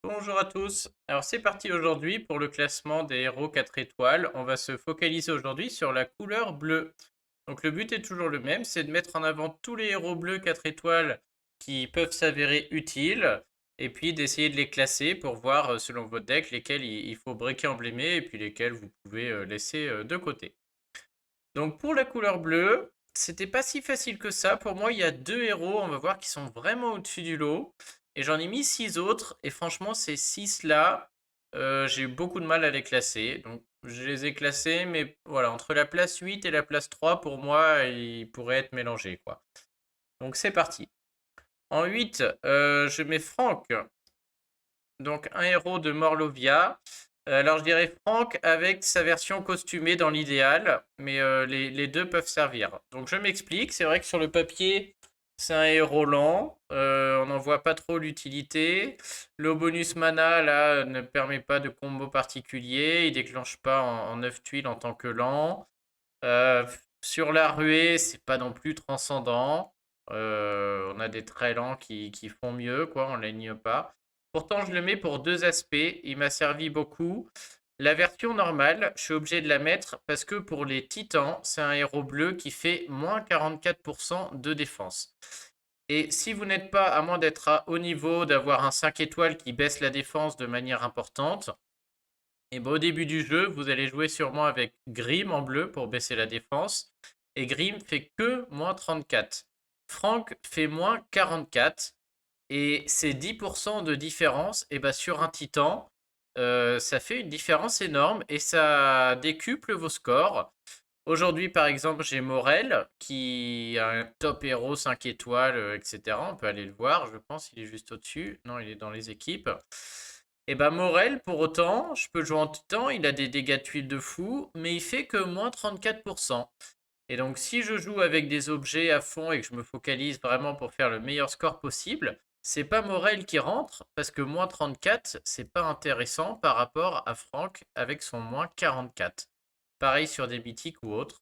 Bonjour à tous. Alors c'est parti aujourd'hui pour le classement des héros 4 étoiles. On va se focaliser aujourd'hui sur la couleur bleue. Donc le but est toujours le même, c'est de mettre en avant tous les héros bleus 4 étoiles qui peuvent s'avérer utiles et puis d'essayer de les classer pour voir selon votre deck lesquels il faut breaker emblémer et puis lesquels vous pouvez laisser de côté. Donc pour la couleur bleue, c'était pas si facile que ça. Pour moi, il y a deux héros, on va voir, qui sont vraiment au-dessus du lot. Et j'en ai mis six autres. Et franchement, ces six-là, j'ai eu beaucoup de mal à les classer. Donc je les ai classés, mais voilà, entre la place 8 et la place 3, pour moi, ils pourraient être mélangés, quoi. Donc c'est parti. En 8, je mets Franck, donc un héros de Morlovia. Alors je dirais Franck avec sa version costumée dans l'idéal, mais les deux peuvent servir. Donc je m'explique, c'est vrai que sur le papier, c'est un héros lent, on n'en voit pas trop l'utilité. Le bonus mana là ne permet pas de combo particulier, il déclenche pas en 9 tuiles en tant que lent. Euh, sur la ruée, c'est pas non plus transcendant. On a des très lents qui font mieux, quoi, on l'aigne pas. Pourtant, je le mets pour deux aspects. Il m'a servi beaucoup. La version normale, je suis obligé de la mettre parce que pour les titans, c'est un héros bleu qui fait moins 44% de défense. Et si vous n'êtes pas, à moins d'être à haut niveau, d'avoir un 5 étoiles qui baisse la défense de manière importante, et ben, au début du jeu, vous allez jouer sûrement avec Grim en bleu pour baisser la défense. Et Grim fait que moins 34. Frank fait moins 44. Et ces 10% de différence, et ben sur un titan, ça fait une différence énorme et ça décuple vos scores. Aujourd'hui, par exemple, j'ai Morel qui a un top héros 5 étoiles, etc. On peut aller le voir, je pense, il est juste au-dessus. Non, il est dans les équipes. Et ben Morel, pour autant, je peux le jouer en titan, il a des dégâts de tuiles de fou, mais il fait que moins 34%. Et donc, si je joue avec des objets à fond et que je me focalise vraiment pour faire le meilleur score possible, c'est pas Morel qui rentre, parce que moins 34, c'est pas intéressant par rapport à Franck avec son moins 44. Pareil sur des mythiques ou autres.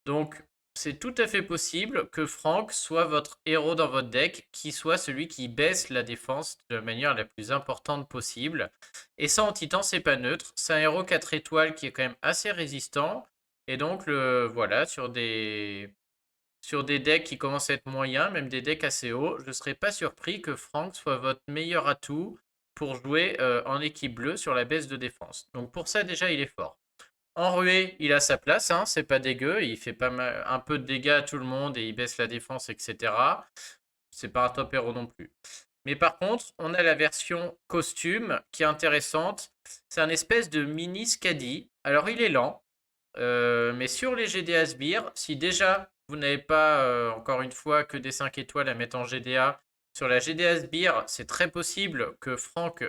Donc, c'est tout à fait possible que Franck soit votre héros dans votre deck, qui soit celui qui baisse la défense de la manière la plus importante possible. Et ça, en titan, c'est pas neutre. C'est un héros 4 étoiles qui est quand même assez résistant. Et donc, voilà, sur des decks qui commencent à être moyens, même des decks assez hauts, je ne serais pas surpris que Franck soit votre meilleur atout pour jouer en équipe bleue sur la baisse de défense. Donc pour ça, déjà, il est fort. En ruée, il a sa place, hein, c'est pas dégueu, il fait pas mal, un peu de dégâts à tout le monde et il baisse la défense, etc. C'est pas un top héros non plus. Mais par contre, on a la version costume qui est intéressante. C'est un espèce de mini Skadi. Alors il est lent, mais sur les GDA Sbire, si déjà vous n'avez pas, encore une fois, que des 5 étoiles à mettre en GDA, sur la GDA Sbire, c'est très possible que Franck,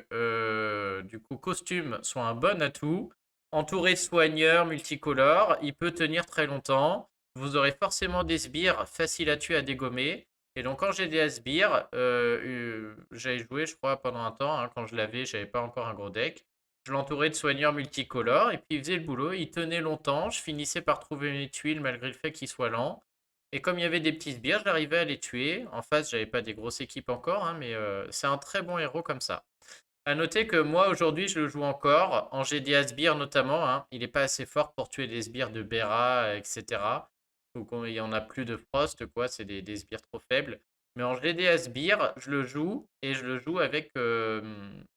du coup, costume, soit un bon atout. Entouré de soigneurs multicolores, il peut tenir très longtemps. Vous aurez forcément des sbires faciles à tuer, à dégommer. Et donc en GDA Sbire, j'avais joué, je crois, pendant un temps, hein, quand je l'avais, j'avais pas encore un gros deck. Je l'entourais de soigneurs multicolores et puis il faisait le boulot. Il tenait longtemps. Je finissais par trouver mes tuiles malgré le fait qu'il soit lent. Et comme il y avait des petits sbires, j'arrivais à les tuer. En face, j'avais pas des grosses équipes encore, hein, mais c'est un très bon héros comme ça. À noter que moi aujourd'hui, je le joue encore en GDA sbire notamment, hein. Il n'est pas assez fort pour tuer des sbires de Bera, etc. Donc il y en a plus de Frost, quoi. C'est des sbires trop faibles. Mais en GDA sbire, je le joue et je le joue avec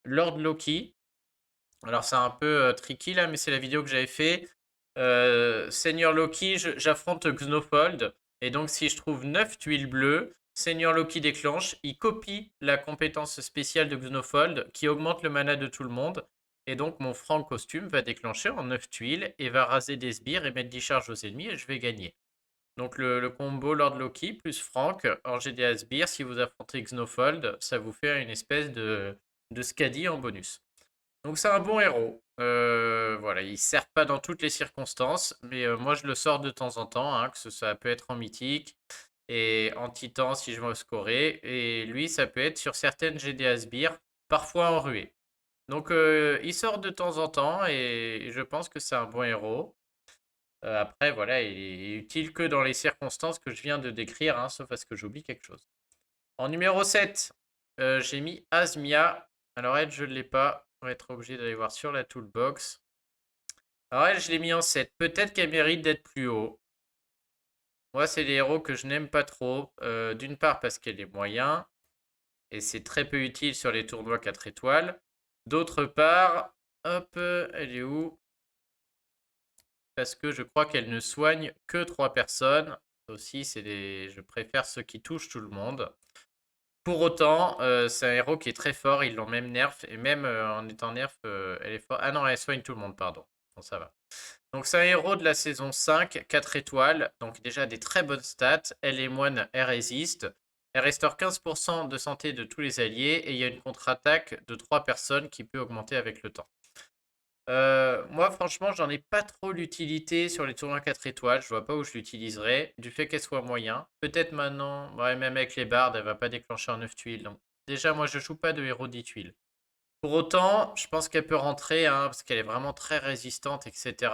Lord Loki. Alors c'est un peu tricky là, mais c'est la vidéo que j'avais fait. Seigneur Loki, j'affronte Xenofold. Et donc si je trouve 9 tuiles bleues, Seigneur Loki déclenche, il copie la compétence spéciale de Xenofold qui augmente le mana de tout le monde. Et donc mon franc costume va déclencher en 9 tuiles et va raser des sbires et mettre 10 charges aux ennemis et je vais gagner. Donc le combo Lord Loki plus Frank en GDA sbire, si vous affrontez Xenofold, ça vous fait une espèce de Skadi en bonus. Donc c'est un bon héros. Voilà, il sert pas dans toutes les circonstances, mais moi je le sors de temps en temps, hein, ça peut être en mythique et en titan si je veux scorer. Et lui, ça peut être sur certaines GDA sbires, parfois en ruée. Donc il sort de temps en temps et je pense que c'est un bon héros. Après, voilà, il est utile que dans les circonstances que je viens de décrire, hein, sauf à ce que j'oublie quelque chose. En numéro 7, j'ai mis Asmia. Alors elle, je ne l'ai pas. On va être obligé d'aller voir sur la toolbox. Alors elle, je l'ai mis en 7. Peut-être qu'elle mérite d'être plus haut. Moi, c'est les héros que je n'aime pas trop. D'une part parce qu'elle est moyen. Et c'est très peu utile sur les tournois 4 étoiles. D'autre part, hop, elle est où? Parce que je crois qu'elle ne soigne que 3 personnes. Aussi, je préfère ceux qui touchent tout le monde. Pour autant, c'est un héros qui est très fort, ils l'ont même nerf, et même en étant nerf, elle est forte. Ah non, elle soigne tout le monde, pardon. Bon, ça va. Donc c'est un héros de la saison 5, 4 étoiles, donc déjà des très bonnes stats. Elle est moine, elle résiste. Elle restaure 15% de santé de tous les alliés, et il y a une contre-attaque de 3 personnes qui peut augmenter avec le temps. Moi, franchement, j'en ai pas trop l'utilité sur les tournois 4 étoiles. Je vois pas où je l'utiliserai, du fait qu'elle soit moyen. Peut-être maintenant, ouais, même avec les bardes, elle va pas déclencher en 9 tuiles. Donc, déjà, moi, je joue pas de héros 10 tuiles. Pour autant, je pense qu'elle peut rentrer, hein, parce qu'elle est vraiment très résistante, etc.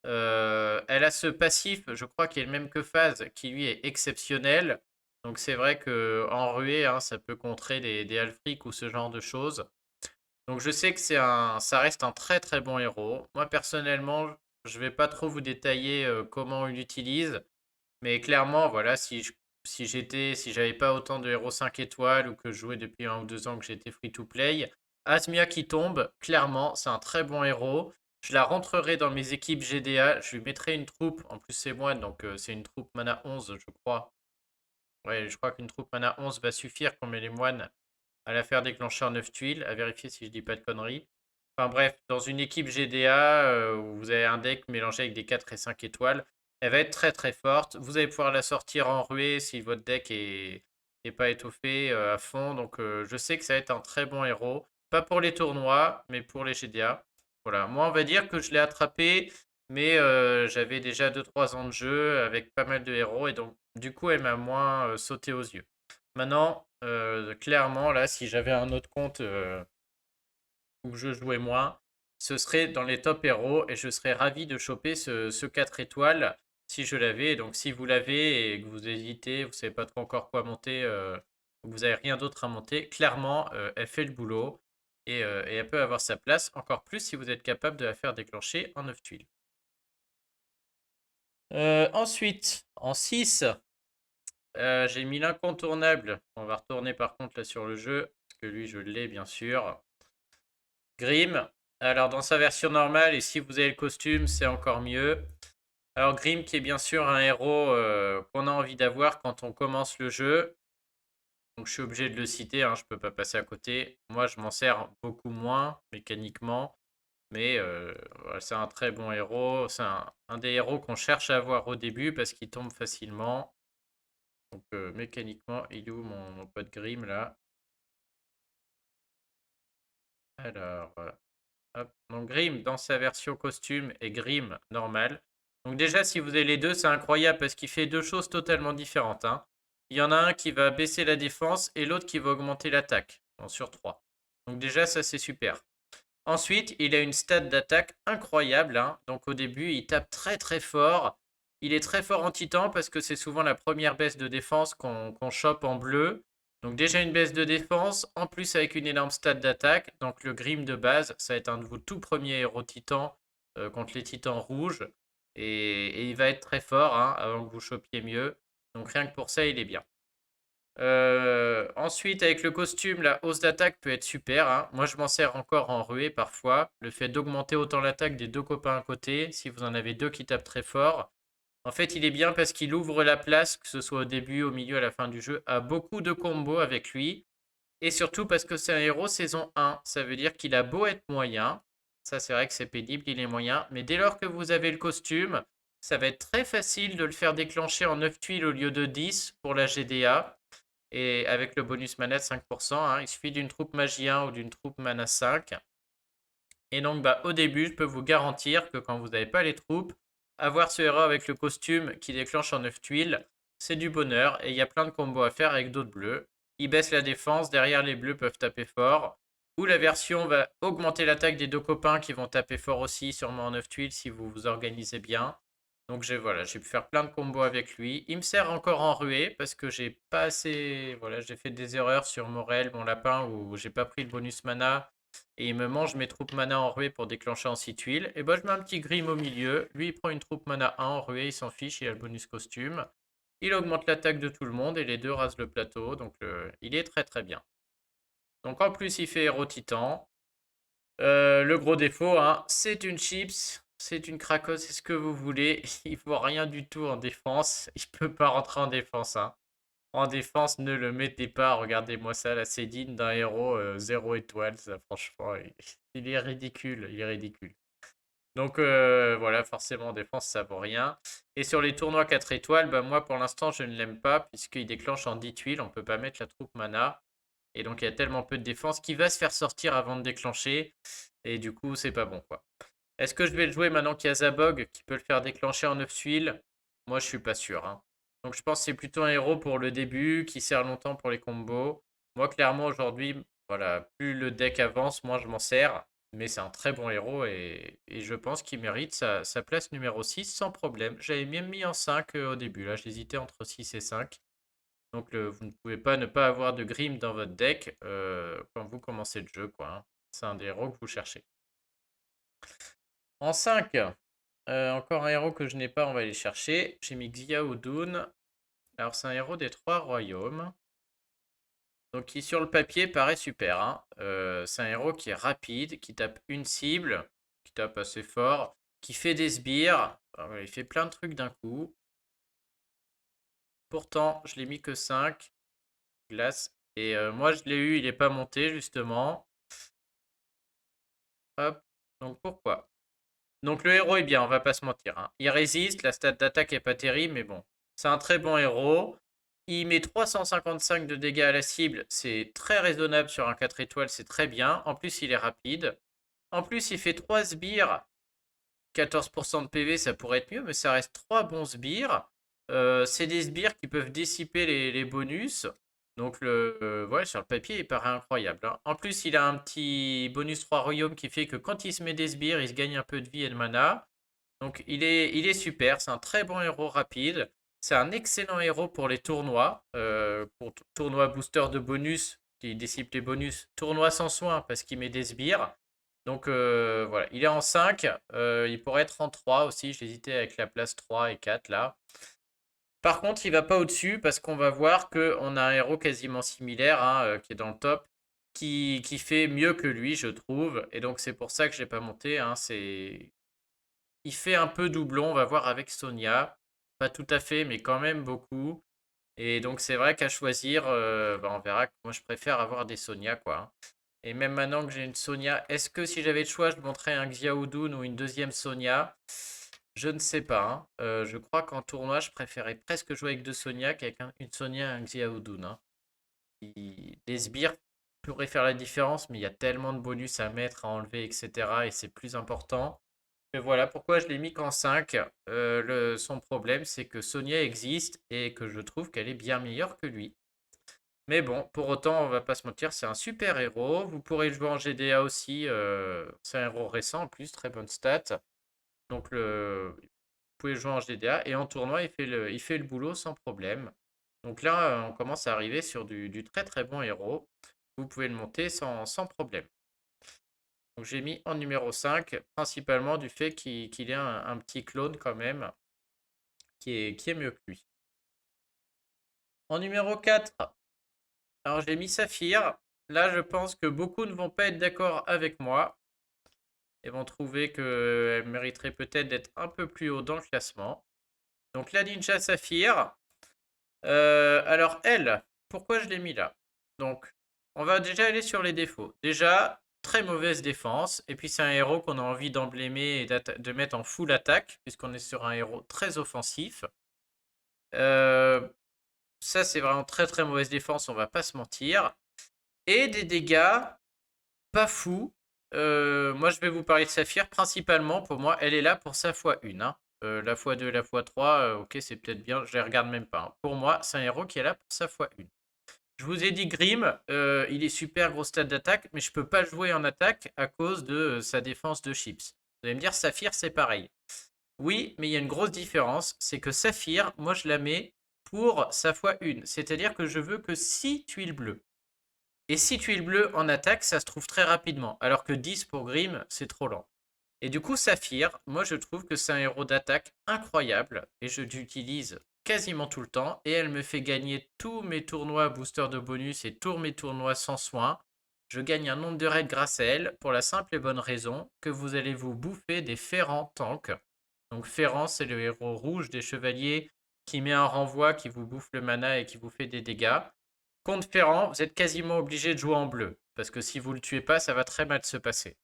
Elle a ce passif, je crois, qui est le même que Phase, qui lui est exceptionnel. Donc, c'est vrai que en ruée, hein, ça peut contrer des Alfric ou ce genre de choses. Donc je sais que ça reste un très très bon héros. Moi personnellement, je vais pas trop vous détailler comment on l'utilise, mais clairement, voilà, si j'avais pas autant de héros 5 étoiles ou que je jouais depuis 1 ou 2 ans que j'étais free to play, Asmia qui tombe, clairement, c'est un très bon héros. Je la rentrerai dans mes équipes GDA, je lui mettrai une troupe, en plus c'est moi, donc c'est une troupe mana 11, je crois. Ouais, je crois qu'une troupe mana 11 va suffire qu'on met les moines à la faire déclencher en 9 tuiles, à vérifier si je dis pas de conneries. Enfin bref, dans une équipe GDA où vous avez un deck mélangé avec des 4 et 5 étoiles, elle va être très très forte. Vous allez pouvoir la sortir en ruée si votre deck est pas étoffé à fond. Donc je sais que ça va être un très bon héros. Pas pour les tournois, mais pour les GDA. Voilà, moi on va dire que je l'ai attrapé, mais j'avais déjà 2 3 ans de jeu avec pas mal de héros et donc du coup elle m'a moins sauté aux yeux. Maintenant, clairement, là, si j'avais un autre compte où je jouais moins, ce serait dans les top héros et je serais ravi de choper ce 4 étoiles si je l'avais. Donc, si vous l'avez et que vous hésitez, vous ne savez pas trop encore quoi monter, ou que vous n'avez rien d'autre à monter, clairement, elle fait le boulot et elle peut avoir sa place, encore plus si vous êtes capable de la faire déclencher en 9 tuiles. Ensuite, en 6, j'ai mis l'incontournable. On va retourner par contre là sur le jeu, parce que lui je l'ai bien sûr. Grim. Alors dans sa version normale, et si vous avez le costume, c'est encore mieux. Alors Grim qui est bien sûr un héros qu'on a envie d'avoir quand on commence le jeu. Donc je suis obligé de le citer, hein, je ne peux pas passer à côté. Moi je m'en sers beaucoup moins mécaniquement. Mais voilà, c'est un très bon héros. C'est un des héros qu'on cherche à avoir au début parce qu'il tombe facilement. Donc mécaniquement, il est où mon pote Grim là? Alors, hop. Donc Grim dans sa version costume et Grim normal. Donc déjà, si vous avez les deux, c'est incroyable parce qu'il fait 2 choses totalement différentes, hein. Il y en a un qui va baisser la défense et l'autre qui va augmenter l'attaque sur 3. Donc déjà, ça c'est super. Ensuite, il a une stat d'attaque incroyable, hein. Donc au début, il tape très très fort. Il est très fort en titan parce que c'est souvent la première baisse de défense qu'on chope en bleu. Donc déjà une baisse de défense, en plus avec une énorme stat d'attaque. Donc le Grim de base, ça va être un de vos tout premiers héros titans contre les titans rouges. Et il va être très fort hein, avant que vous chopiez mieux. Donc rien que pour ça, il est bien. Ensuite, avec le costume, la hausse d'attaque peut être super, hein. Moi, je m'en sers encore en ruée parfois. Le fait d'augmenter autant l'attaque des 2 copains à côté, si vous en avez 2 qui tapent très fort. En fait, il est bien parce qu'il ouvre la place, que ce soit au début, au milieu, à la fin du jeu, à beaucoup de combos avec lui. Et surtout parce que c'est un héros saison 1. Ça veut dire qu'il a beau être moyen. Ça, c'est vrai que c'est pénible, il est moyen. Mais dès lors que vous avez le costume, ça va être très facile de le faire déclencher en 9 tuiles au lieu de 10 pour la GDA. Et avec le bonus mana de 5%, hein, il suffit d'une troupe magie 1 ou d'une troupe mana 5. Et donc, bah, au début, je peux vous garantir que quand vous n'avez pas les troupes, avoir ce héros avec le costume qui déclenche en 9 tuiles, c'est du bonheur. Et il y a plein de combos à faire avec d'autres bleus. Il baisse la défense, derrière les bleus peuvent taper fort. Ou la version va augmenter l'attaque des 2 copains qui vont taper fort aussi, sûrement en 9 tuiles si vous vous organisez bien. Donc voilà, j'ai pu faire plein de combos avec lui. Il me sert encore en ruée parce que j'ai pas assez. Voilà, j'ai fait des erreurs sur Morel, mon lapin, où j'ai pas pris le bonus mana. Et il me mange mes troupes mana en ruée pour déclencher en 6 tuiles. Et bah je mets un petit Grim au milieu. Lui il prend une troupe mana 1 en ruée, il s'en fiche, il a le bonus costume. Il augmente l'attaque de tout le monde et les deux rasent le plateau. Donc il est très très bien. Donc en plus il fait héros titan. Le gros défaut, hein, c'est une chips, c'est une Krakos, c'est ce que vous voulez. Il vaut rien du tout en défense. Il peut pas rentrer en défense, hein. En défense, ne le mettez pas. Regardez-moi ça, la Cédine d'un héros 0 étoile. Ça, franchement, il est ridicule. Il est ridicule. Donc voilà, forcément en défense, ça vaut rien. Et sur les tournois 4 étoiles, bah, moi pour l'instant, je ne l'aime pas puisqu'il déclenche en 10 tuiles. On peut pas mettre la troupe mana. Et donc il y a tellement peu de défense qu'il va se faire sortir avant de déclencher. Et du coup, c'est pas bon quoi. Est-ce que je vais le jouer maintenant qu'il y a Zabog qui peut le faire déclencher en 9 tuiles? Moi, je suis pas sûr, hein. Donc je pense que c'est plutôt un héros pour le début qui sert longtemps pour les combos. Moi, clairement, aujourd'hui, voilà, plus le deck avance, moins je m'en sers. Mais c'est un très bon héros et je pense qu'il mérite sa place numéro 6 sans problème. J'avais même mis en 5 au début. Là, j'hésitais entre 6 et 5. Donc vous ne pouvez pas ne pas avoir de Grim dans votre deck quand vous commencez le jeu, quoi, hein. C'est un des héros que vous cherchez. En 5, encore un héros que je n'ai pas, on va aller chercher. J'ai mis Xiaodoun. Alors c'est un héros des 3 royaumes. Donc qui sur le papier paraît super, hein. C'est un héros qui est rapide, qui tape une cible, qui tape assez fort, qui fait des sbires. Il fait plein de trucs d'un coup. Pourtant, je l'ai mis que 5. Glace. Et moi, je l'ai eu, il n'est pas monté, justement. Hop. Donc pourquoi? Donc le héros est bien, on va pas se mentir, hein. Il résiste, la stat d'attaque est pas terrible, mais bon. C'est un très bon héros. Il met 355 de dégâts à la cible, c'est très raisonnable sur un 4 étoiles, c'est très bien. En plus, il est rapide. En plus, il fait 3 sbires. 14% de PV, ça pourrait être mieux, mais ça reste 3 bons sbires. C'est des sbires qui peuvent dissiper les bonus. Donc, ouais, sur le papier, il paraît incroyable, hein. En plus, il a un petit bonus 3 royaumes qui fait que quand il se met des sbires, il se gagne un peu de vie et de mana. Donc, il est super. C'est un très bon héros rapide. C'est un excellent héros pour les tournois. Pour tournoi booster de bonus, qui dissipe les bonus. Tournoi sans soin, parce qu'il met des sbires. Donc voilà, il est en 5. Il pourrait être en 3 aussi. J'hésitais avec la place 3 et 4 là. Par contre, il va pas au-dessus parce qu'on va voir qu'on a un héros quasiment similaire, hein, qui est dans le top, qui fait mieux que lui, je trouve. Et donc c'est pour ça que je l'ai pas monté, hein. Il fait un peu doublon, on va voir avec Sonia. Pas tout à fait, mais quand même beaucoup. Et donc c'est vrai qu'à choisir, bah, on verra que moi je préfère avoir des Sonia, quoi, hein. Et même maintenant que j'ai une Sonia, est-ce que si j'avais le choix, je montrais un Xiaodoun ou une deuxième Sonia? Je ne sais pas, hein. Je crois qu'en tournoi, je préférais presque jouer avec deux Sonia qu'avec une Sonia et un Xiaodoun, hein. Les sbires pourraient faire la différence, mais il y a tellement de bonus à mettre, à enlever, etc. Et c'est plus important. Et voilà pourquoi je l'ai mis qu'en 5. Son problème, c'est que Sonia existe et que je trouve qu'elle est bien meilleure que lui. Mais bon, pour autant, on va pas se mentir, c'est un super héros. Vous pourrez le jouer en GDA aussi. C'est un héros récent en plus, très bonne stat. Donc vous pouvez le jouer en GDA. Et en tournoi, il fait le boulot sans problème. Donc là, on commence à arriver sur du très très bon héros. Vous pouvez le monter sans problème. Donc j'ai mis en numéro 5, principalement du fait qu'il ait un petit clone quand même, qui est mieux que lui. En numéro 4, alors j'ai mis Saphir. Là, je pense que beaucoup ne vont pas être d'accord avec moi et vont trouver qu'elle mériterait peut-être d'être un peu plus haut dans le classement. Donc la Ninja Saphir. Alors elle, pourquoi je l'ai mis là? Donc, on va déjà aller sur les défauts. Déjà, très mauvaise défense. Et puis c'est un héros qu'on a envie d'emblémer et de mettre en full attaque, puisqu'on est sur un héros très offensif. Ça, c'est vraiment très très mauvaise défense, on va pas se mentir. Et des dégâts pas fous. Moi, je vais vous parler de Saphir. Principalement, pour moi, elle est là pour sa x1, hein. La x2, la x3, ok, c'est peut-être bien, je les regarde même pas, hein. Pour moi, c'est un héros qui est là pour sa x1. Je vous ai dit Grim, il est super gros stade d'attaque, mais je peux pas le jouer en attaque à cause de sa défense de chips. Vous allez me dire, Saphir, c'est pareil. Oui, mais il y a une grosse différence, c'est que Saphir, moi je la mets pour sa fois 1. C'est-à-dire que je veux que 6 tuiles bleues. Et 6 tuiles bleues en attaque, ça se trouve très rapidement, alors que 10 pour Grim, c'est trop lent. Et du coup, Saphir, moi je trouve que c'est un héros d'attaque incroyable, et je l'utilise quasiment tout le temps, et elle me fait gagner tous mes tournois booster de bonus et tous mes tournois sans soin. Je gagne un nombre de raids grâce à elle, pour la simple et bonne raison que vous allez vous bouffer des Ferrants tanks. Donc Ferrant, c'est le héros rouge des chevaliers qui met un renvoi, qui vous bouffe le mana et qui vous fait des dégâts. Contre Ferrand, vous êtes quasiment obligé de jouer en bleu, parce que si vous le tuez pas, ça va très mal se passer.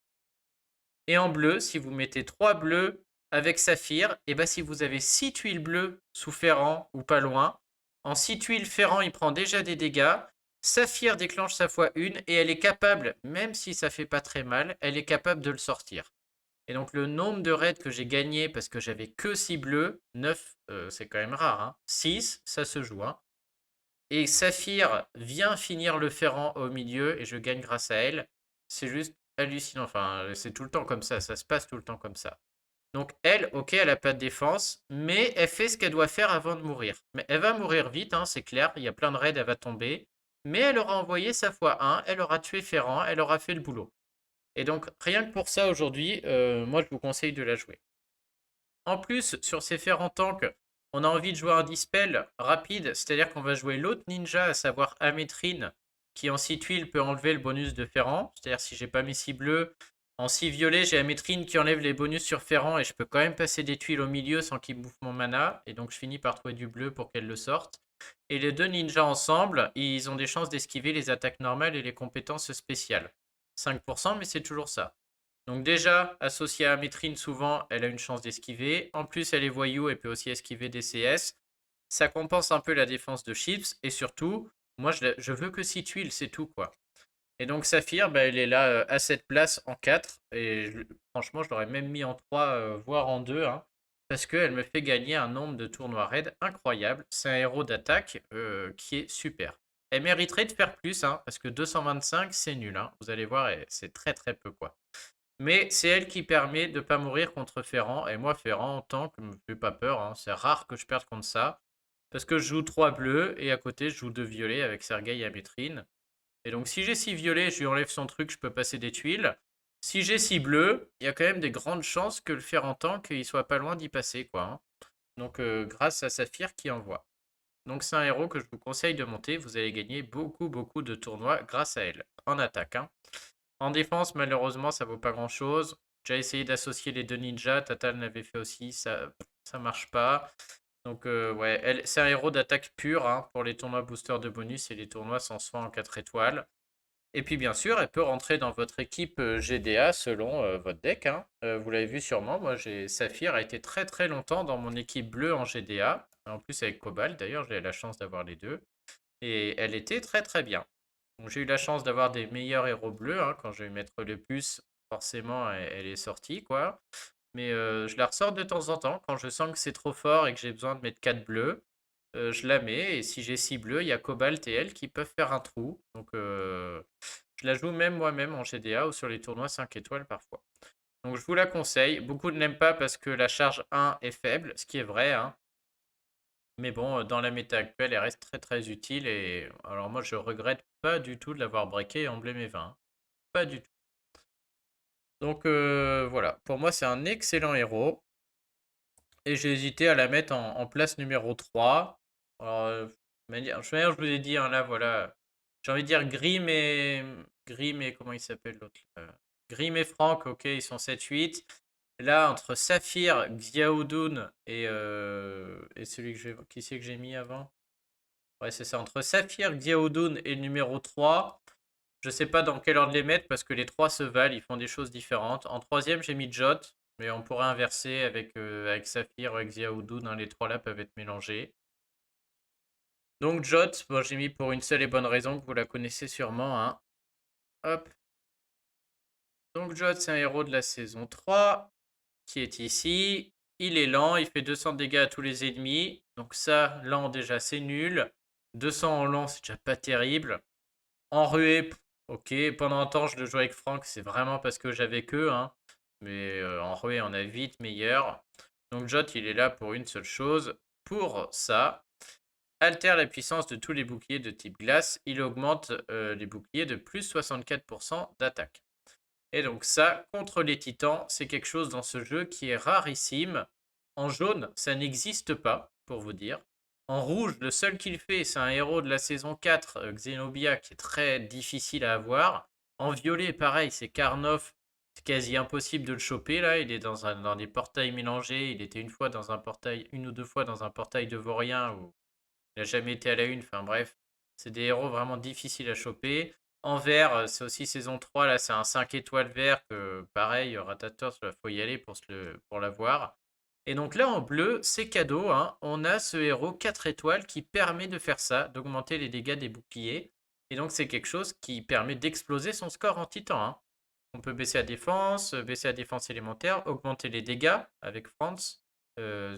Et en bleu, si vous mettez 3 bleus avec Saphir, et bah si vous avez 6 tuiles bleues sous Ferrand ou pas loin, en 6 tuiles, Ferrand il prend déjà des dégâts. Saphir déclenche sa fois 1 et elle est capable, même si ça fait pas très mal, elle est capable de le sortir. Et donc le nombre de raids que j'ai gagné parce que j'avais que 6 bleus, 9 c'est quand même rare, hein. 6 ça se joue. Hein. Et Saphir vient finir le Ferrand au milieu et je gagne grâce à elle. C'est juste hallucinant. Enfin, c'est tout le temps comme ça se passe tout le temps comme ça. Donc elle, ok, elle a pas de défense, mais elle fait ce qu'elle doit faire avant de mourir. Mais elle va mourir vite, hein, c'est clair, il y a plein de raids, elle va tomber. Mais elle aura envoyé sa fois 1, elle aura tué Ferrand, elle aura fait le boulot. Et donc, rien que pour ça, aujourd'hui, moi, je vous conseille de la jouer. En plus, sur ces fers en tank, on a envie de jouer un dispel rapide, c'est-à-dire qu'on va jouer l'autre ninja, à savoir Amétrine, qui en 6 tuiles peut enlever le bonus de Ferrand. C'est-à-dire si j'ai pas mes 6 bleus, en 6 violets, j'ai Amétrine qui enlève les bonus sur Ferrand et je peux quand même passer des tuiles au milieu sans qu'il bouffe mon mana. Et donc je finis par trouver du bleu pour qu'elle le sorte. Et les deux ninjas ensemble, ils ont des chances d'esquiver les attaques normales et les compétences spéciales. 5%, mais c'est toujours ça. Donc déjà, associée à Métrine, souvent, elle a une chance d'esquiver. En plus, elle est voyou, elle peut aussi esquiver des CS. Ça compense un peu la défense de Chips. Et surtout, moi, je veux que 6 tuiles, c'est tout, quoi. Et donc Saphir, bah, elle est là à cette place en 4. Et franchement, je l'aurais même mis en 3, voire en 2. Hein, parce qu'elle me fait gagner un nombre de tournois raid incroyable. C'est un héros d'attaque qui est super. Elle mériterait de faire plus, hein, parce que 225, c'est nul. Hein. Vous allez voir, c'est très très peu, quoi. Mais c'est elle qui permet de ne pas mourir contre Ferrand. Et moi, Ferrand, en tant que me fait pas peur. Hein. C'est rare que je perde contre ça. Parce que je joue 3 bleus et à côté, je joue 2 violets avec Sergei et Métrine. Et donc, si j'ai 6 violets, je lui enlève son truc, je peux passer des tuiles. Si j'ai 6 bleus, il y a quand même des grandes chances que le Ferrand tank, il soit pas loin d'y passer, quoi. Hein. Donc, grâce à Saphir qui envoie. Donc, c'est un héros que je vous conseille de monter. Vous allez gagner beaucoup, beaucoup de tournois grâce à elle. En attaque, hein. En défense, malheureusement, ça vaut pas grand-chose. J'ai essayé d'associer les deux ninjas, Tatal l'avait fait aussi, ça marche pas. Donc ouais, c'est un héros d'attaque pure hein, pour les tournois booster de bonus et les tournois sans soin en 4 étoiles. Et puis bien sûr, elle peut rentrer dans votre équipe GDA selon votre deck. Hein. Vous l'avez vu sûrement, moi j'ai Saphir a été très très longtemps dans mon équipe bleue en GDA. En plus avec Cobalt, d'ailleurs j'ai la chance d'avoir les deux. Et elle était très très bien. Donc j'ai eu la chance d'avoir des meilleurs héros bleus. Hein. Quand je vais mettre le plus, forcément, elle est sortie, quoi. Mais je la ressors de temps en temps. Quand je sens que c'est trop fort et que j'ai besoin de mettre 4 bleus, je la mets. Et si j'ai 6 bleus, il y a Cobalt et elle qui peuvent faire un trou. Donc je la joue même moi-même en GDA ou sur les tournois 5 étoiles parfois. Donc je vous la conseille. Beaucoup ne l'aiment pas parce que la charge 1 est faible, ce qui est vrai. Hein. Mais bon, dans la méta actuelle, elle reste très très utile et alors moi je regrette pas du tout de l'avoir breaké emblème et 20. Pas du tout. Donc voilà, pour moi c'est un excellent héros. Et j'ai hésité à la mettre en place numéro 3. Alors, je vous ai dit, hein, là voilà. J'ai envie de dire Grim et. Grim et comment il s'appelle l'autre Grim et Franck, ok, ils sont 7-8. Là, entre Saphir, Xiaodun et celui que qui c'est que j'ai mis avant? Ouais, c'est ça. Entre Saphir, Xiaodun et le numéro 3, je sais pas dans quel ordre les mettre parce que les trois se valent, ils font des choses différentes. En troisième, j'ai mis Jot, mais on pourrait inverser avec Saphir, avec Xiaodun, hein, les trois là peuvent être mélangés. Donc Jot, bon, j'ai mis pour une seule et bonne raison que vous la connaissez sûrement. Hein. Hop. Donc Jot, c'est un héros de la saison 3 qui est ici. Il est lent, il fait 200 de dégâts à tous les ennemis. Donc ça, lent déjà, c'est nul. 200 en lent, c'est déjà pas terrible. En ruée, ok. Pendant un temps, je le jouais avec Franck, c'est vraiment parce que j'avais que. Hein. Mais en ruée, on a vite meilleur. Donc Jot, il est là pour une seule chose. Pour ça, altère la puissance de tous les boucliers de type glace. Il augmente les boucliers de plus 64% d'attaque. Et donc ça, contre les titans, c'est quelque chose dans ce jeu qui est rarissime. En jaune, ça n'existe pas, pour vous dire. En rouge, le seul qu'il fait, c'est un héros de la saison 4, Xenobia, qui est très difficile à avoir. En violet, pareil, c'est Karnov. C'est quasi impossible de le choper, là. Il est dans des portails mélangés. Il était une ou deux fois dans un portail de Vaurien où il n'a jamais été à la une. Enfin bref, c'est des héros vraiment difficiles à choper. En vert, c'est aussi saison 3. Là, c'est un 5 étoiles vert que, pareil, Ratator, il faut y aller pour l'avoir. Et donc là, en bleu, c'est cadeau, hein. On a ce héros 4 étoiles qui permet de faire ça, d'augmenter les dégâts des boucliers. Et donc, c'est quelque chose qui permet d'exploser son score en titan, hein. On peut baisser la défense élémentaire, augmenter les dégâts avec France,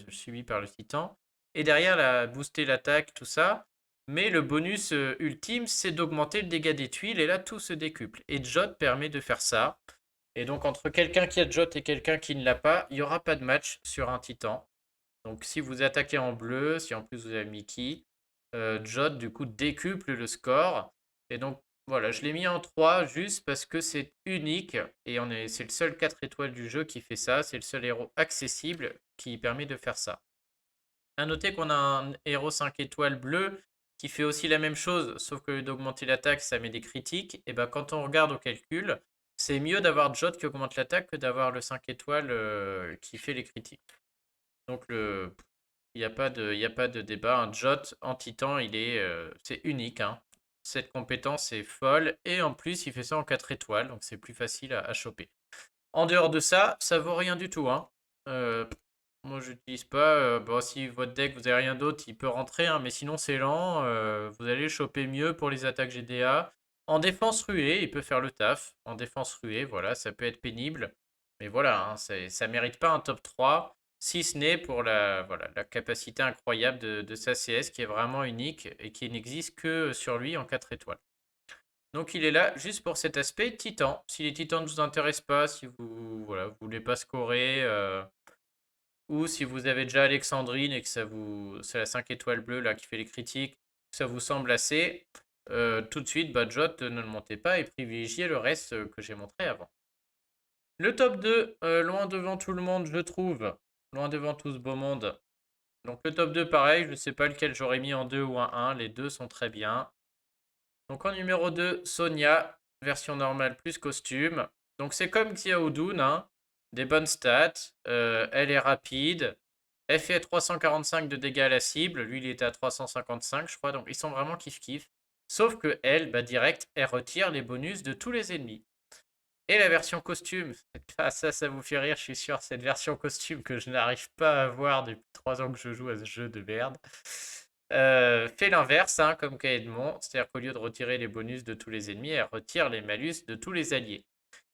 suivi par le titan. Et derrière, booster l'attaque, tout ça. Mais le bonus ultime, c'est d'augmenter le dégât des tuiles. Et là, tout se décuple. Et Jot permet de faire ça. Et donc, entre quelqu'un qui a Jot et quelqu'un qui ne l'a pas, il n'y aura pas de match sur un titan. Donc, si vous attaquez en bleu, si en plus vous avez Mickey, Jot, du coup, décuple le score. Et donc, voilà, je l'ai mis en 3 juste parce que c'est unique. Et c'est le seul 4 étoiles du jeu qui fait ça. C'est le seul héros accessible qui permet de faire ça. À noter qu'on a un héros 5 étoiles bleu qui fait aussi la même chose, sauf que d'augmenter l'attaque, ça met des critiques. Et ben quand on regarde au calcul, c'est mieux d'avoir Jot qui augmente l'attaque que d'avoir le 5 étoiles qui fait les critiques. Donc il n'y a pas de débat. Un Jot en titan, c'est unique, hein. Cette compétence est folle. Et en plus, il fait ça en 4 étoiles, donc c'est plus facile à choper. En dehors de ça, ça vaut rien du tout, hein. Moi, je n'utilise pas. Bon, si votre deck, vous avez rien d'autre, il peut rentrer, hein, mais sinon, c'est lent. Vous allez le choper mieux pour les attaques GDA. En défense ruée, il peut faire le taf. En défense ruée, voilà, ça peut être pénible. Mais voilà, hein, ça mérite pas un top 3, si ce n'est pour la capacité incroyable de sa CS qui est vraiment unique et qui n'existe que sur lui en 4 étoiles. Donc il est là juste pour cet aspect titan. Si les titans ne vous intéressent pas, si vous voulez pas scorer, ou si vous avez déjà Alexandrine et que c'est la 5 étoiles bleue là qui fait les critiques, que ça vous semble assez, tout de suite, Jot, ne le montez pas et privilégiez le reste que j'ai montré avant. Le top 2, loin devant tout le monde, je trouve. Loin devant tout ce beau monde. Donc le top 2, pareil, je ne sais pas lequel j'aurais mis en 2 ou en 1, les deux sont très bien. Donc en numéro 2, Sonia, version normale plus costume. Donc c'est comme Xiaodun, hein, des bonnes stats. Elle est rapide. Elle fait 345 de dégâts à la cible. Lui, il était à 355, je crois. Donc ils sont vraiment kiff-kiff. Sauf que elle, direct, elle retire les bonus de tous les ennemis. Et la version costume, ah, ça vous fait rire, je suis sûr, cette version costume que je n'arrive pas à avoir depuis 3 ans que je joue à ce jeu de merde. Fait l'inverse, hein, comme Kaedmon, c'est-à-dire qu'au lieu de retirer les bonus de tous les ennemis, elle retire les malus de tous les alliés.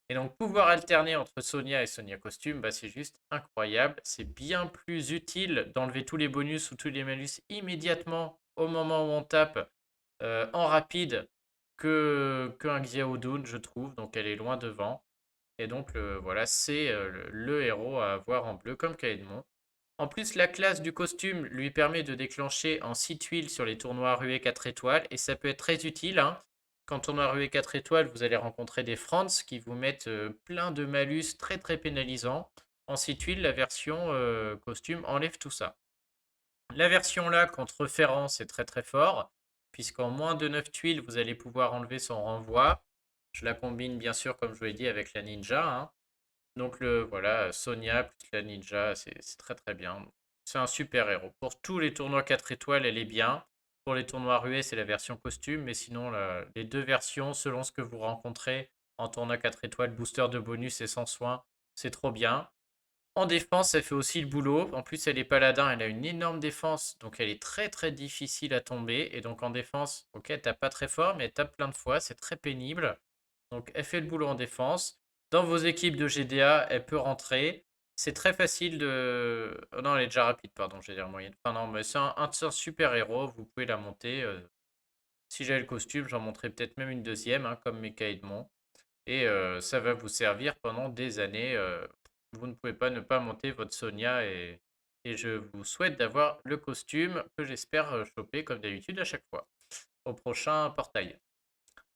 Et donc pouvoir alterner entre Sonia et Sonia Costume, c'est juste incroyable. C'est bien plus utile d'enlever tous les bonus ou tous les malus immédiatement au moment où on tape en rapide qu'un Xiaodun, je trouve. Donc elle est loin devant. Et donc voilà, c'est le héros à avoir en bleu comme Kaedmon. En plus, la classe du costume lui permet de déclencher en 6 tuiles sur les tournois ruée 4 étoiles. Et ça peut être très utile, hein. Quand tournoi ruée 4 étoiles, vous allez rencontrer des Franz qui vous mettent plein de malus très très pénalisants. En 6 tuiles, la version costume enlève tout ça. La version là contre Ferrand, c'est très très fort, puisqu'en moins de 9 tuiles, vous allez pouvoir enlever son renvoi. Je la combine bien sûr, comme je vous l'ai dit, avec la ninja, hein. Donc voilà, Sonia plus la ninja, c'est très très bien. C'est un super héros. Pour tous les tournois 4 étoiles, elle est bien. Pour les tournois rués, c'est la version costume, mais sinon, les deux versions, selon ce que vous rencontrez, en tournoi 4 étoiles, booster de bonus et sans soin, c'est trop bien. En défense, elle fait aussi le boulot. En plus, elle est paladin, elle a une énorme défense, donc elle est très très difficile à tomber. Et donc en défense, ok, elle tape pas très fort, mais elle tape plein de fois, c'est très pénible. Donc elle fait le boulot en défense. Dans vos équipes de GDA, elle peut rentrer. C'est très facile de... Oh non, elle est déjà rapide, pardon, j'ai dire moyenne. Enfin non, mais c'est un super héros, vous pouvez la monter. Si j'avais le costume, j'en montrerais peut-être même une deuxième, hein, comme Mecha Edmond. Et ça va vous servir pendant des années. Vous ne pouvez pas ne pas monter votre Sonia et Et je vous souhaite d'avoir le costume que j'espère choper comme d'habitude à chaque fois, au prochain portail.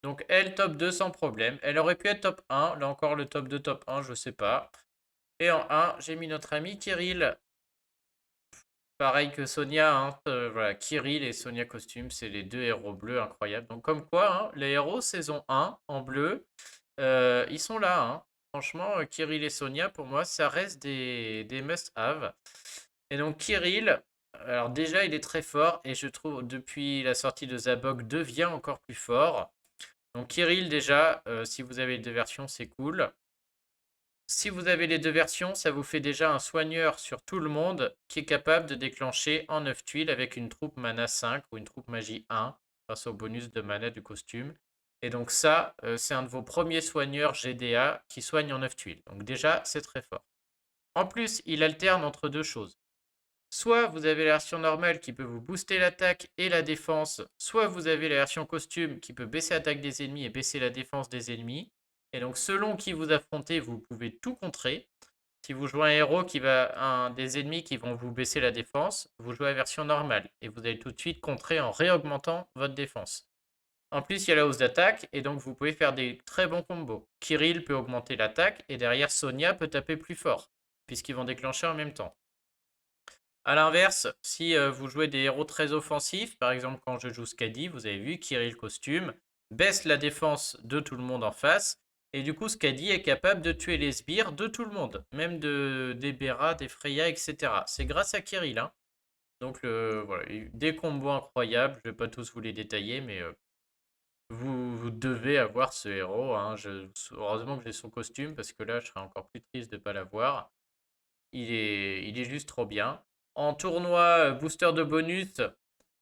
Donc elle, top 2 sans problème. Elle aurait pu être top 1. Là encore, le top 2, top 1, je sais pas. Et en 1, j'ai mis notre ami Kirill. Pareil que Sonia, hein, voilà, Kirill et Sonia Costume, c'est les deux héros bleus incroyables. Donc comme quoi, hein, les héros saison 1 en bleu, ils sont là. Hein. Franchement, Kirill et Sonia, pour moi, ça reste des must-have. Et donc Kirill, alors déjà, il est très fort et je trouve depuis la sortie de Zabok devient encore plus fort. Donc Kirill, déjà, si vous avez les deux versions, c'est cool. Si vous avez les deux versions, ça vous fait déjà un soigneur sur tout le monde qui est capable de déclencher en 9 tuiles avec une troupe mana 5 ou une troupe magie 1 grâce au bonus de mana du costume. Et donc ça, c'est un de vos premiers soigneurs GDA qui soigne en 9 tuiles. Donc déjà, c'est très fort. En plus, il alterne entre deux choses. Soit vous avez la version normale qui peut vous booster l'attaque et la défense, soit vous avez la version costume qui peut baisser l'attaque des ennemis et baisser la défense des ennemis. Et donc selon qui vous affrontez, vous pouvez tout contrer. Si vous jouez un héros qui va des ennemis qui vont vous baisser la défense, vous jouez la version normale et vous allez tout de suite contrer en réaugmentant votre défense. En plus, il y a la hausse d'attaque et donc vous pouvez faire des très bons combos. Kirill peut augmenter l'attaque et derrière Sonia peut taper plus fort puisqu'ils vont déclencher en même temps. A l'inverse, si vous jouez des héros très offensifs, par exemple quand je joue Skadi, vous avez vu, Kirill costume baisse la défense de tout le monde en face, et du coup Skadi est capable de tuer les sbires de tout le monde, même des Bera, des Freya, etc. C'est grâce à Kirill. Hein. Donc voilà, des combos incroyables, je ne vais pas tous vous les détailler, mais vous devez avoir ce héros. Hein. Heureusement que j'ai son costume, parce que là je serais encore plus triste de ne pas l'avoir. Il est juste trop bien. En tournoi booster de bonus,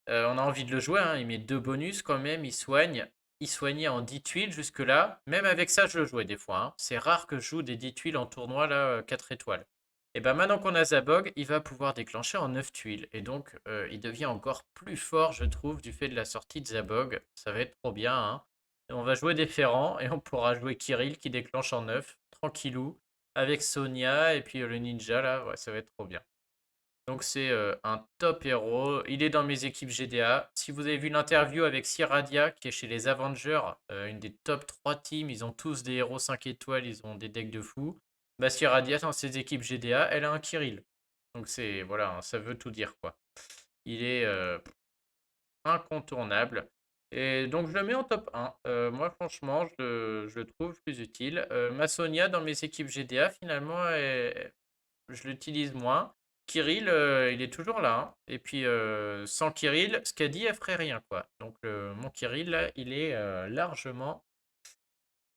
on a envie de le jouer. Hein. Il met 2 bonus quand même. Il soigne. Il soignait en 10 tuiles jusque-là. Même avec ça, je le jouais des fois. Hein. C'est rare que je joue des 10 tuiles en tournoi, là, 4 étoiles. Et ben maintenant qu'on a Zabog, il va pouvoir déclencher en 9 tuiles. Et donc, il devient encore plus fort, je trouve, du fait de la sortie de Zabog. Ça va être trop bien. Hein. On va jouer des Ferrants et on pourra jouer Kirill qui déclenche en 9, tranquillou, avec Sonia et puis le ninja là. Ouais, ça va être trop bien. Donc c'est un top héros. Il est dans mes équipes GDA. Si vous avez vu l'interview avec Siradia, qui est chez les Avengers, une des top 3 teams, ils ont tous des héros 5 étoiles, ils ont des decks de fou. Bah Siradia, dans ses équipes GDA, elle a un Kirill. Donc c'est, voilà, hein, ça veut tout dire quoi. Il est incontournable. Et donc je le mets en top 1. Moi franchement, je le trouve plus utile. Ma Sonia dans mes équipes GDA, finalement, je l'utilise moins. Kirill, il est toujours là. Hein. Et puis, sans Kirill, Skadi, elle ferait rien, quoi. Donc, mon Kirill, là, il est largement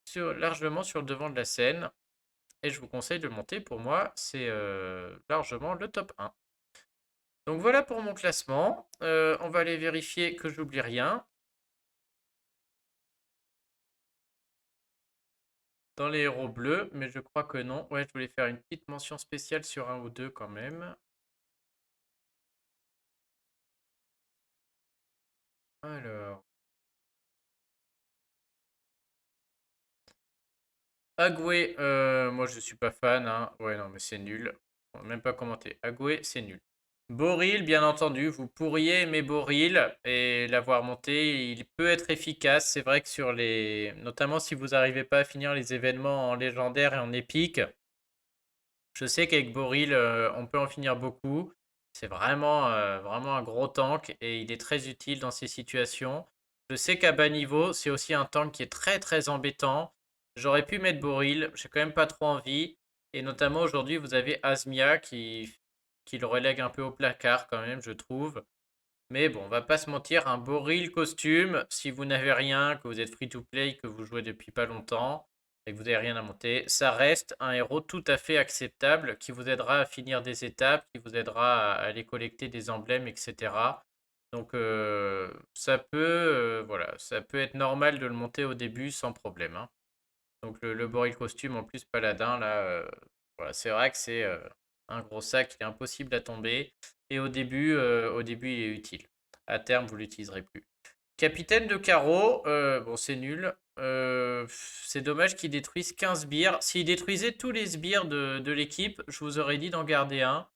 sur le devant de la scène. Et je vous conseille de le monter. Pour moi, c'est largement le top 1. Donc, voilà pour mon classement. On va aller vérifier que j'oublie rien. Dans les héros bleus, mais je crois que non. Ouais, je voulais faire une petite mention spéciale sur un ou deux quand même. Alors, Agüe, moi je suis pas fan. Hein. Ouais, non, mais c'est nul. On va même pas commenter. Agüe, c'est nul. Boril, bien entendu, vous pourriez aimer Boril et l'avoir monté. Il peut être efficace. C'est vrai que sur les. Notamment si vous n'arrivez pas à finir les événements en légendaire et en épique. Je sais qu'avec Boril, on peut en finir beaucoup. C'est vraiment un gros tank et il est très utile dans ces situations. Je sais qu'à bas niveau, c'est aussi un tank qui est très très embêtant. J'aurais pu mettre Boril, j'ai quand même pas trop envie. Et notamment aujourd'hui, vous avez Asmia qui le relègue un peu au placard quand même, je trouve. Mais bon, on va pas se mentir, un Boril costume, si vous n'avez rien, que vous êtes free to play, que vous jouez depuis pas longtemps et que vous n'avez rien à monter, ça reste un héros tout à fait acceptable qui vous aidera à finir des étapes, qui vous aidera à aller collecter des emblèmes, etc. Donc voilà, ça peut être normal de le monter au début sans problème. Hein. Donc le Boril costume en plus paladin, là, voilà, c'est vrai que c'est un gros sac, il est impossible à tomber. Et au début, il est utile. À terme, vous ne l'utiliserez plus. Capitaine de carreau, bon, c'est nul. C'est dommage qu'il détruise 15 sbires. S'il détruisait tous les sbires de l'équipe, je vous aurais dit d'en garder un.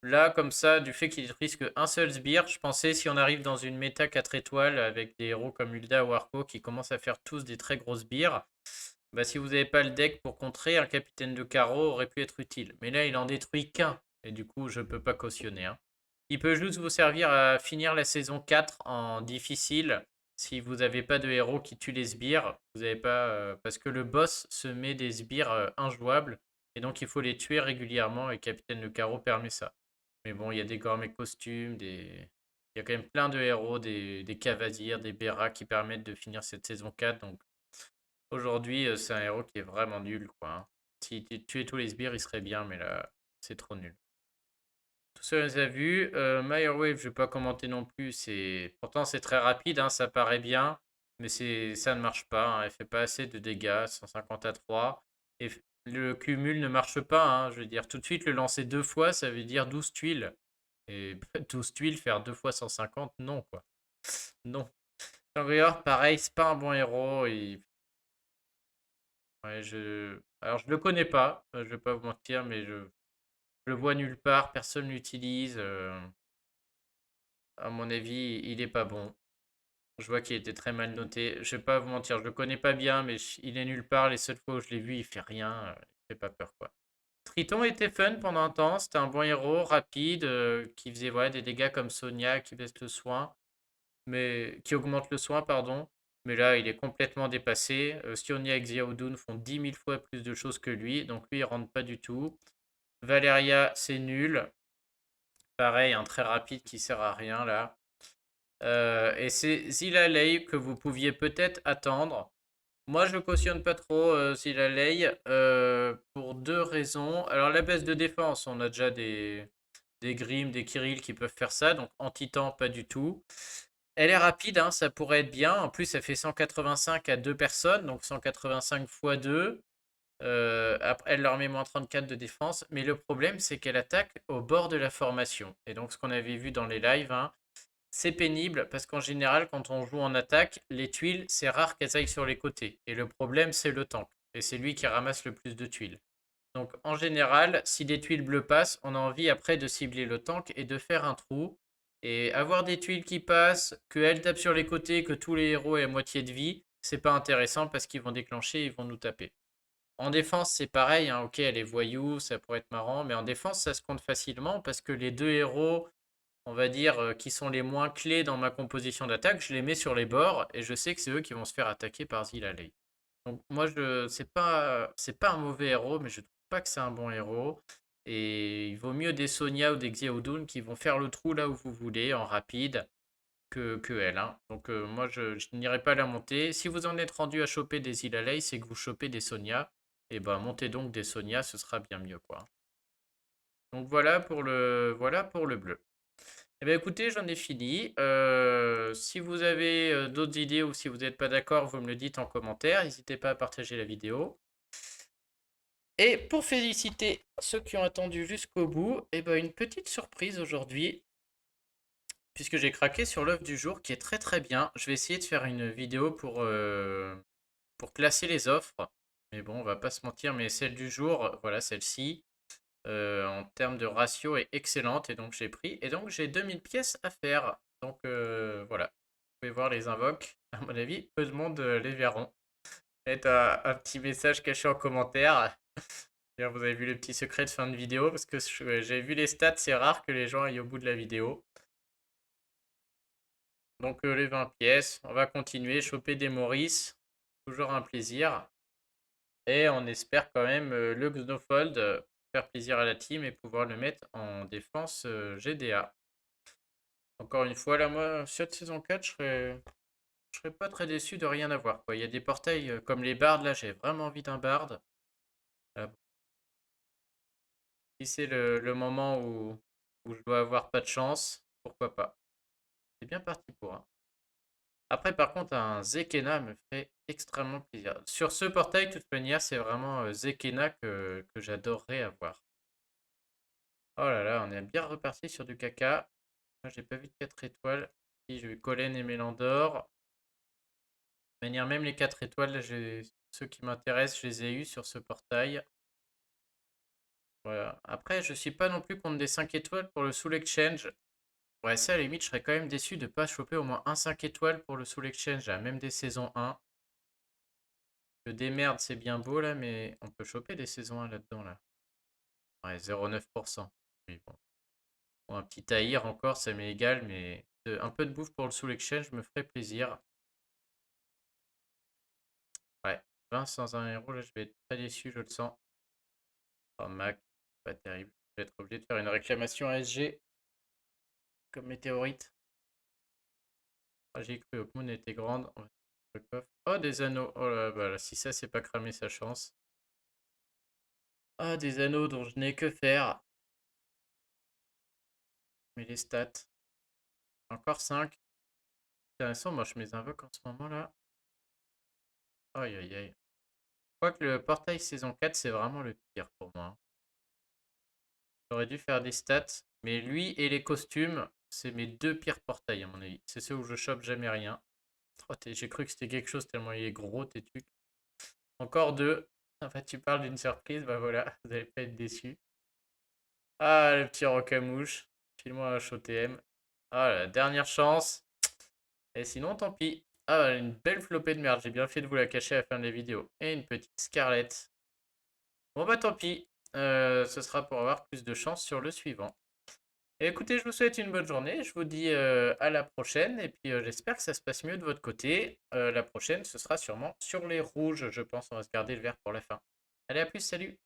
Là, comme ça, du fait qu'il détruise qu'un seul sbire, je pensais si on arrive dans une méta 4 étoiles avec des héros comme Ulda ou Arco qui commencent à faire tous des très grosses sbires, bah, si vous n'avez pas le deck pour contrer, un capitaine de carreau aurait pu être utile. Mais là, il en détruit qu'un. Et du coup, je peux pas cautionner, hein. Il peut juste vous servir à finir la saison 4 en difficile si vous n'avez pas de héros qui tue les sbires. Vous avez pas, parce que le boss se met des sbires injouables. Et donc, il faut les tuer régulièrement et Capitaine de Carreau permet ça. Mais bon, il y a des gourmets costumes, il y a quand même plein de héros, des Cavasirs, des Bera qui permettent de finir cette saison 4. Donc aujourd'hui, c'est un héros qui est vraiment nul, quoi, hein. Si tu tuais tous les sbires, il serait bien, mais là, c'est trop nul. Tout ça, on les a vus. Wave, je vais pas commenter non plus. Pourtant, c'est très rapide, hein, ça paraît bien, mais ça ne marche pas, hein. Elle fait pas assez de dégâts, 150 à 3. Et le cumul ne marche pas, hein. Je veux dire, tout de suite, le lancer deux fois, ça veut dire 12 tuiles. Et 12 tuiles, faire deux fois 150, non, quoi. Non. Shangri-La, pareil, c'est pas un bon héros. Ouais, Alors, je le connais pas, je vais pas vous mentir, mais je le vois nulle part, personne l'utilise. À mon avis, il est pas bon. Je vois qu'il était très mal noté. Je vais pas vous mentir, je le connais pas bien, mais il est nulle part. Les seules fois où je l'ai vu, il fait rien. Il fait pas peur, quoi. Triton était fun pendant un temps. C'était un bon héros, rapide, qui faisait voilà, des dégâts comme Sonia, qui baisse le soin, mais qui augmente le soin, pardon. Mais là, il est complètement dépassé. Sionia et Xiaodun font 10 000 fois plus de choses que lui, donc lui, il rentre pas du tout. Valeria, c'est nul. Pareil, un très rapide qui sert à rien là. Et c'est Zilalei que vous pouviez peut-être attendre. Moi, je cautionne pas trop Zilalei pour deux raisons. Alors, la baisse de défense, on a déjà des Grimm, des Kirill qui peuvent faire ça. Donc, en Titan, pas du tout. Elle est rapide, hein, ça pourrait être bien. En plus, ça fait 185 à deux personnes. Donc, 185 fois 2. Après, elle leur met moins 34 de défense. Mais le problème, c'est qu'elle attaque au bord de la formation. Et donc, ce qu'on avait vu dans les lives, hein, c'est pénible parce qu'en général, quand on joue en attaque, les tuiles, c'est rare qu'elles aillent sur les côtés. Et le problème, c'est le tank. Et c'est lui qui ramasse le plus de tuiles. Donc en général, si des tuiles bleues passent, on a envie après de cibler le tank et de faire un trou. Et avoir des tuiles qui passent, qu'elles tapent sur les côtés, que tous les héros aient à moitié de vie, c'est pas intéressant parce qu'ils vont déclencher et ils vont nous taper. En défense, c'est pareil, hein, ok, elle est voyou, ça pourrait être marrant, mais en défense, ça se compte facilement parce que les deux héros on va dire, qui sont les moins clés dans ma composition d'attaque, je les mets sur les bords et je sais que c'est eux qui vont se faire attaquer par Zilalei. Donc moi, c'est pas un mauvais héros, mais je trouve pas que c'est un bon héros. Et il vaut mieux des Sonia ou des Xiaodun qui vont faire le trou là où vous voulez, en rapide, que elle, hein. Donc moi, je n'irai pas la monter. Si vous en êtes rendu à choper des Zilalei, c'est que vous chopez des Sonia. Et ben montez donc des Sonia, ce sera bien mieux, quoi. Donc voilà pour le bleu. Eh bien, écoutez, j'en ai fini. Si vous avez d'autres idées ou si vous n'êtes pas d'accord, vous me le dites en commentaire. N'hésitez pas à partager la vidéo. Et pour féliciter ceux qui ont attendu jusqu'au bout, eh ben, une petite surprise aujourd'hui, puisque j'ai craqué sur l'œuvre du jour qui est très très bien. Je vais essayer de faire une vidéo pour classer les offres. Mais bon, on va pas se mentir, mais celle du jour, voilà, celle-ci, en termes de ratio est excellente et donc j'ai pris. Et donc j'ai 2000 pièces à faire. Donc voilà, vous pouvez voir les invoques. À mon avis, peu de monde les verront. Peut-être un petit message caché en commentaire. Vous avez vu le petit secret de fin de vidéo parce que j'ai vu les stats, c'est rare que les gens aillent au bout de la vidéo. Donc les 20 pièces, on va continuer, choper des Maurice, toujours un plaisir. Et on espère quand même le Xnofold, faire plaisir à la team et pouvoir le mettre en défense GDA. Encore une fois, là, moi, cette saison 4, je serais pas très déçu de rien avoir, quoi. Il y a des portails comme les bardes, là, j'ai vraiment envie d'un barde. Bon, si c'est le moment où je dois avoir pas de chance, pourquoi pas. C'est bien parti pour un. Après, par contre, un Zekena me ferait extrêmement plaisir. Sur ce portail, de toute manière, c'est vraiment Zekena que j'adorerais avoir. Oh là là, on est bien reparti sur du caca. Moi, j'ai pas vu de 4 étoiles. Si, j'ai eu Collen et Mélandor. De manière, même les 4 étoiles, ceux qui m'intéressent, je les ai eus sur ce portail. Voilà. Après, je suis pas non plus contre des 5 étoiles pour le Soul Exchange. Ouais, ça, à la limite, je serais quand même déçu de pas choper au moins un 5 étoiles pour le Soul Exchange, là, même des saisons 1. Que des merdes, c'est bien beau, là, mais on peut choper des saisons 1 là-dedans, là. Ouais, 0,9%. Oui, bon. Bon, un petit Tahir encore, ça m'est égal, mais un peu de bouffe pour le Soul Exchange me ferait plaisir. Ouais, 20 sans un héros, là, je vais être très déçu, je le sens. Oh, Mac, pas terrible. Je vais être obligé de faire une réclamation à SG, comme météorite. Ah, j'ai cru, Hawkmoon était grande. On va le coffre. Oh, des anneaux. Oh là, bah là, si ça, c'est pas cramer sa chance. Ah, des anneaux dont je n'ai que faire. Mais les stats. Encore 5. Intéressant, moi je mets invoque en ce moment là. Aïe aïe aïe. Je crois que le portail saison 4 c'est vraiment le pire pour moi. J'aurais dû faire des stats. Mais lui et les costumes, c'est mes deux pires portails à mon avis. C'est ceux où je chope jamais rien. Oh, j'ai cru que c'était quelque chose tellement il est gros tes trucs. Encore deux. Enfin, tu parles d'une surprise, bah voilà, vous allez pas être déçus. Ah, le petit rocamouche. File-moi un HOTM. Ah, la dernière chance. Et sinon, tant pis. Ah, une belle flopée de merde. J'ai bien fait de vous la cacher à la fin de la vidéo. Et une petite Scarlett. Bon, bah tant pis. Ce sera pour avoir plus de chance sur le suivant. Et écoutez, je vous souhaite une bonne journée. Je vous dis à la prochaine. Et puis, j'espère que ça se passe mieux de votre côté. La prochaine, ce sera sûrement sur les rouges, je pense. On va se garder le vert pour la fin. Allez, à plus, salut!